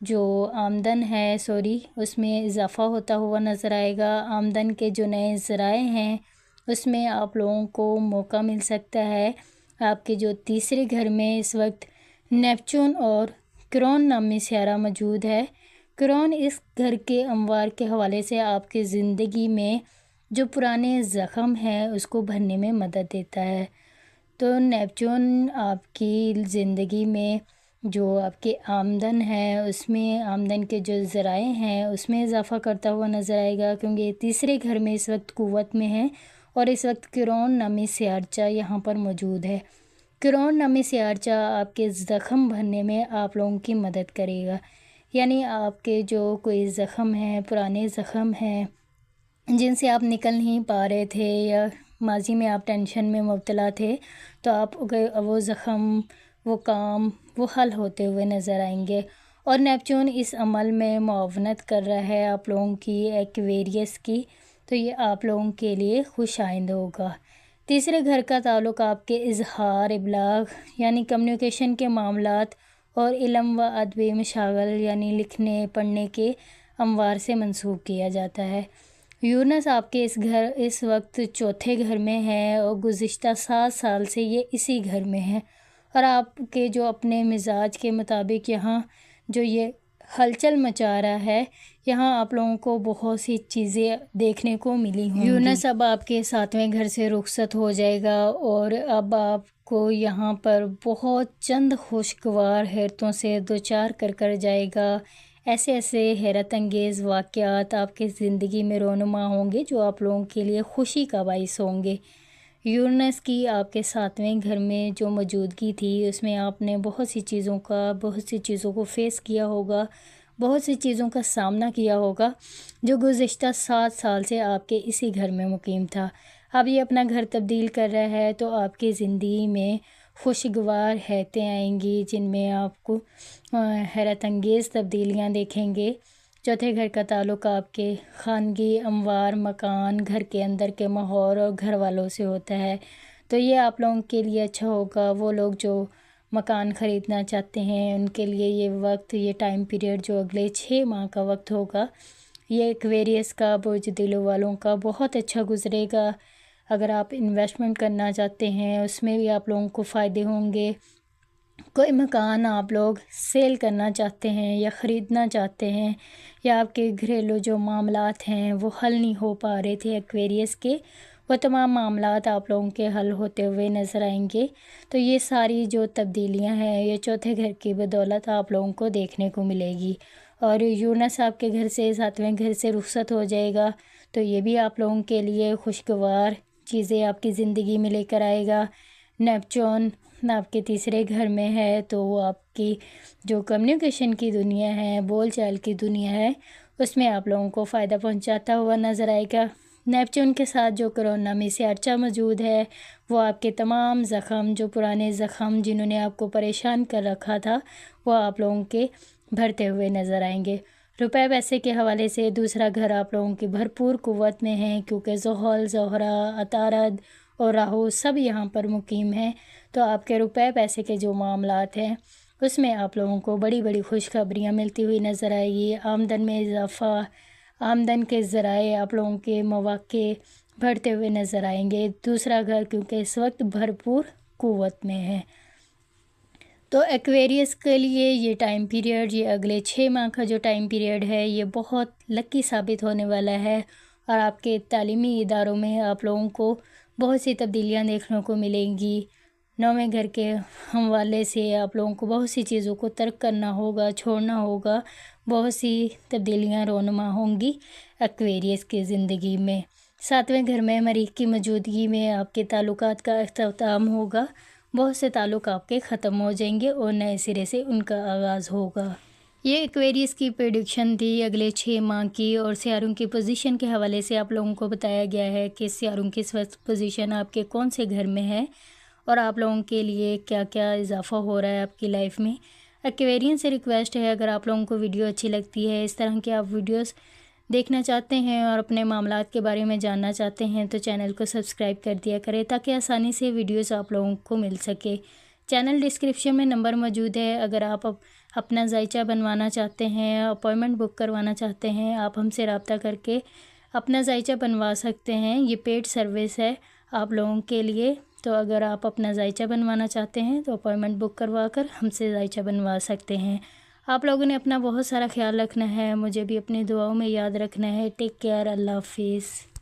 جو آمدن ہے اس میں اضافہ ہوتا ہوا نظر آئے گا۔ آمدن کے جو نئے ذرائع ہیں اس میں آپ لوگوں کو موقع مل سکتا ہے۔ آپ کے جو تیسرے گھر میں اس وقت نیپچون اور کرون نامی سیارہ موجود ہے۔ کرون اس گھر کے اموار کے حوالے سے آپ کی زندگی میں جو پرانے زخم ہیں اس کو بھرنے میں مدد دیتا ہے۔ تو نیپچون آپ کی زندگی میں جو آپ کی آمدن ہے اس میں آمدن کے جو ذرائع ہیں اس میں اضافہ کرتا ہوا نظر آئے گا، کیونکہ یہ تیسرے گھر میں اس وقت قوت میں ہے اور اس وقت کرون نامی سیارچہ یہاں پر موجود ہے۔ کرون نامی سیارچہ آپ کے زخم بھرنے میں آپ لوگوں کی مدد کرے گا، یعنی آپ کے جو کوئی زخم ہیں، پرانے زخم ہیں جن سے آپ نکل نہیں پا رہے تھے یا ماضی میں آپ ٹینشن میں مبتلا تھے، تو آپ وہ زخم، وہ کام، وہ حل ہوتے ہوئے نظر آئیں گے۔ اور نیپچون اس عمل میں معاونت کر رہا ہے آپ لوگوں کی ایکویریس کی، تو یہ آپ لوگوں کے لیے خوش آئند ہوگا۔ تیسرے گھر کا تعلق آپ کے اظہار، ابلاغ یعنی کمیونیکیشن کے معاملات اور علم و ادبی مشاغل یعنی لکھنے پڑھنے کے اموار سے منسوب کیا جاتا ہے۔ یورینس آپ کے اس وقت چوتھے گھر میں ہے اور گزشتہ 7 سال سے یہ اسی گھر میں ہے، اور آپ کے جو اپنے مزاج کے مطابق یہاں جو یہ ہلچل مچا رہا ہے، یہاں آپ لوگوں کو بہت سی چیزیں دیکھنے کو ملی ہوں گی۔ یورینس اب آپ کے 7ویں گھر سے رخصت ہو جائے گا اور اب آپ کو یہاں پر بہت چند خوشگوار حیرتوں سے دوچار کر جائے گا۔ ایسے حیرت انگیز واقعات آپ کے زندگی میں رونما ہوں گے جو آپ لوگوں کے لیے خوشی کا باعث ہوں گے۔ یورینس کی آپ کے 7ویں گھر میں جو موجودگی تھی اس میں آپ نے بہت سی چیزوں کو فیس کیا ہوگا، بہت سی چیزوں کا سامنا کیا ہوگا جو گزشتہ 7 سال سے آپ کے اسی گھر میں مقیم تھا۔ اب یہ اپنا گھر تبدیل کر رہا ہے تو آپ کی زندگی میں خوشگوار حیرتیں آئیں گی جن میں آپ کو حیرت انگیز تبدیلیاں دیکھیں گے۔ چوتھے گھر کا تعلق آپ کے خانگی اموار، مکان، گھر کے اندر کے ماحول اور گھر والوں سے ہوتا ہے، تو یہ آپ لوگوں کے لیے اچھا ہوگا۔ وہ لوگ جو مکان خریدنا چاہتے ہیں ان کے لیے یہ ٹائم پیریڈ جو اگلے 6 ماہ کا وقت ہوگا، یہ ایکویریس کا برج دلو والوں کا بہت اچھا گزرے گا۔ اگر آپ انویسٹمنٹ کرنا چاہتے ہیں اس میں بھی آپ لوگوں کو فائدے ہوں گے۔ کوئی مکان آپ لوگ سیل کرنا چاہتے ہیں یا خریدنا چاہتے ہیں، یا آپ کے گھریلو جو معاملات ہیں وہ حل نہیں ہو پا رہے تھے ایکویریس کے، وہ تمام معاملات آپ لوگوں کے حل ہوتے ہوئے نظر آئیں گے۔ تو یہ ساری جو تبدیلیاں ہیں یہ چوتھے گھر کی بدولت آپ لوگوں کو دیکھنے کو ملے گی۔ اور یورینس آپ کے گھر سے 7ویں گھر سے رخصت ہو جائے گا تو یہ بھی آپ لوگوں کے لیے خوشگوار چیزیں آپ کی زندگی میں لے کر آئے گا۔ نیپچون آپ کے تیسرے گھر میں ہے تو وہ آپ کی جو کمیونیکیشن کی دنیا ہے، بول چال کی دنیا ہے، اس میں آپ لوگوں کو فائدہ پہنچاتا ہوا نظر آئے گا۔ نیپچون کے ساتھ جو کرون نامی سیارچہ موجود ہے وہ آپ کے تمام زخم، جو پرانے زخم جنہوں نے آپ کو پریشان کر رکھا تھا، وہ آپ لوگوں کے بھرتے ہوئے نظر آئیں گے۔ روپے پیسے کے حوالے سے دوسرا گھر آپ لوگوں کی بھرپور قوت میں ہے، کیونکہ زحل، زہرہ، عطارد اور راہو سب یہاں پر مقیم ہیں، تو آپ کے روپے پیسے کے جو معاملات ہیں اس میں آپ لوگوں کو بڑی بڑی خوشخبریاں ملتی ہوئی نظر آئے گی۔ آمدن میں اضافہ، آمدن کے ذرائع آپ لوگوں کے مواقع بڑھتے ہوئے نظر آئیں گے۔ دوسرا گھر کیونکہ اس وقت بھرپور قوت میں ہے، تو ایکویریس کے لیے یہ ٹائم پیریڈ، یہ اگلے 6 ماہ کا جو ٹائم پیریڈ ہے یہ بہت لکی ثابت ہونے والا ہے، اور آپ کے تعلیمی اداروں میں آپ لوگوں کو بہت سی تبدیلیاں دیکھنے کو ملیں گی۔ 9ویں گھر کے حوالے سے آپ لوگوں کو بہت سی چیزوں کو ترک کرنا ہوگا، چھوڑنا ہوگا، بہت سی تبدیلیاں رونما ہوں گی ایکویریس کی زندگی میں۔ 7ویں گھر میں مریخ کی موجودگی میں آپ کے تعلقات کا اختتام ہوگا، بہت سے تعلق آپ کے ختم ہو جائیں گے اور نئے سرے سے ان کا آغاز ہوگا۔ یہ ایکویریس کی پریڈکشن تھی اگلے 6 ماہ کی، اور سیاروں کی پوزیشن کے حوالے سے آپ لوگوں کو بتایا گیا ہے کہ سیاروں کی اس وقت پوزیشن آپ کے کون سے گھر میں ہے اور آپ لوگوں کے لیے کیا کیا اضافہ ہو رہا ہے آپ کی لائف میں۔ ایکویرین سے ریکویسٹ ہے، اگر آپ لوگوں کو ویڈیو اچھی لگتی ہے، اس طرح کے آپ ویڈیوز دیکھنا چاہتے ہیں اور اپنے معاملات کے بارے میں جاننا چاہتے ہیں، تو چینل کو سبسکرائب کر دیا کریں تاکہ آسانی سے ویڈیوز آپ لوگوں کو مل سکے۔ چینل ڈسکرپشن میں نمبر موجود ہے، اگر آپ اپنا ذائچہ بنوانا چاہتے ہیں، اپائنمنٹ بک کروانا چاہتے ہیں، آپ ہم سے رابطہ کر کے اپنا ذائچہ بنوا سکتے ہیں۔ یہ پیڈ سروس ہے آپ لوگوں کے لیے، تو اگر آپ اپنا ذائچہ بنوانا چاہتے ہیں تو اپائنمنٹ بک کروا کر ہم سے ذائچہ بنوا سکتے ہیں۔ آپ لوگوں نے اپنا بہت سارا خیال رکھنا ہے، مجھے بھی اپنی دعاؤں میں یاد رکھنا ہے۔ ٹیک کیئر، اللہ حافظ۔